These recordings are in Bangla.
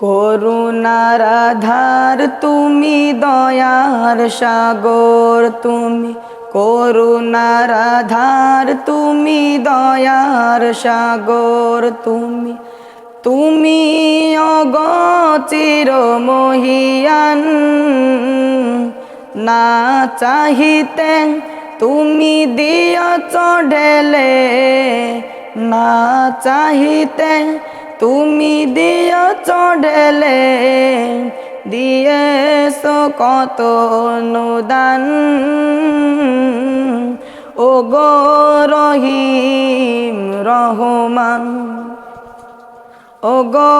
করুণার আধার তুমি, দয়ার সাগর তুমি। করুণার আধার তুমি, দয়ার সাগর তুমি। তুমি অগচির মহিয়ান, না চাহিতে তুমি দিয়াছ ঢেলে, না চাহিতে তুমি দিয়াছ ঢেলে। দিয়েছ কত অনুদান, ও গো রহিম রহমান, ও গো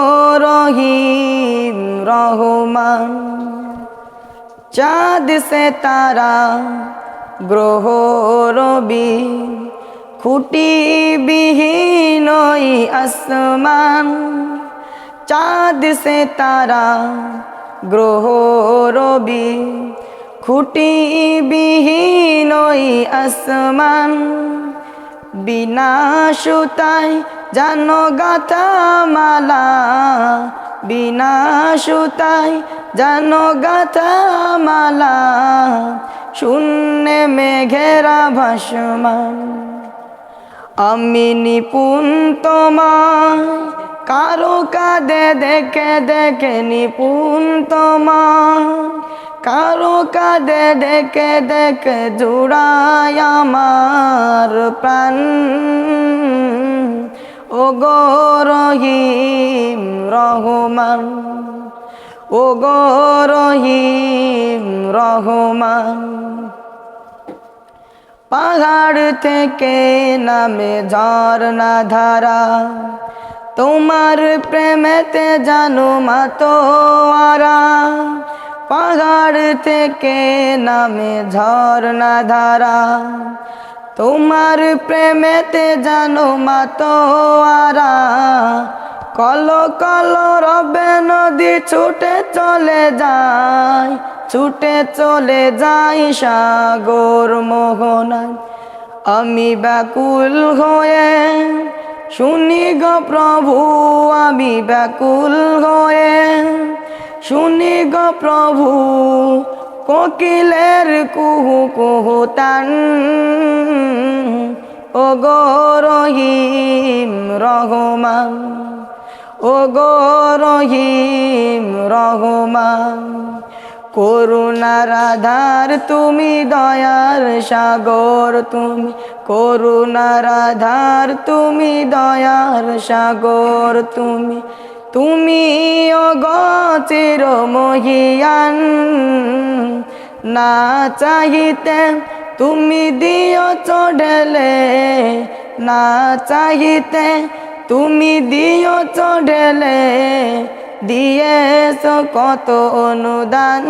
রহিম রহমান। চাঁদ সে তারা গ্রহ রবি, খুঁটি বিহীন আসমান। চাঁদ সে তারা গ্রহ রবি, খুঁটি বিহীন আসমান। বিনা সুতায় জানো গাথা মালা, বিনা সুতায় জানো গাথা মালা। শূন্যে মেঘেরা ভাসমান। আমি নিপুণ তোমায় কারো কাঁধে দেখে দেখে, নিপুণ তোমায় কারো কাঁধে দেখে দেখে। জুড়াই আমার প্রাণ, ও গো রহিম রহমান, ও গো রহিম রহমান। পাহাড় থেকে নামে ঝরনা ধারা, তোমার প্রেমেতে জানো মাতোয়ারা। পাহাড় থেকে নামে ঝরনা ধারা, তোমার প্রেমেতে জানো মাতোয়ারা। কল কল রবে নদী ছুটে চলে যায়, ছুটে চলে যাই সাগর মোহনায়। আমি ব্যাকুল হয়ে শুনি গো প্রভু, আমি ব্যাকুল হয়ে শুনি গো প্রভু। কোকিলের কুহু কুহু তান, ও গো রহিম রহমান, ও গো রহিম রহমান। করুণার আধার তুমি, দয়ার সাগর তুমি। করুণার আধার তুমি, দয়ার সাগর তুমি। তুমি অগচির মহিয়ান, না চাহিতে তুমি দিয়েছ ঢেলে, না চাহিতে তুমি দিয়েছ ঢেলে। দিয়েছ কত অনুদান,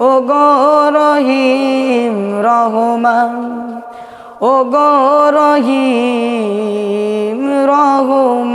ও গো রহিম রহমান, ও গো রহিম রহমান।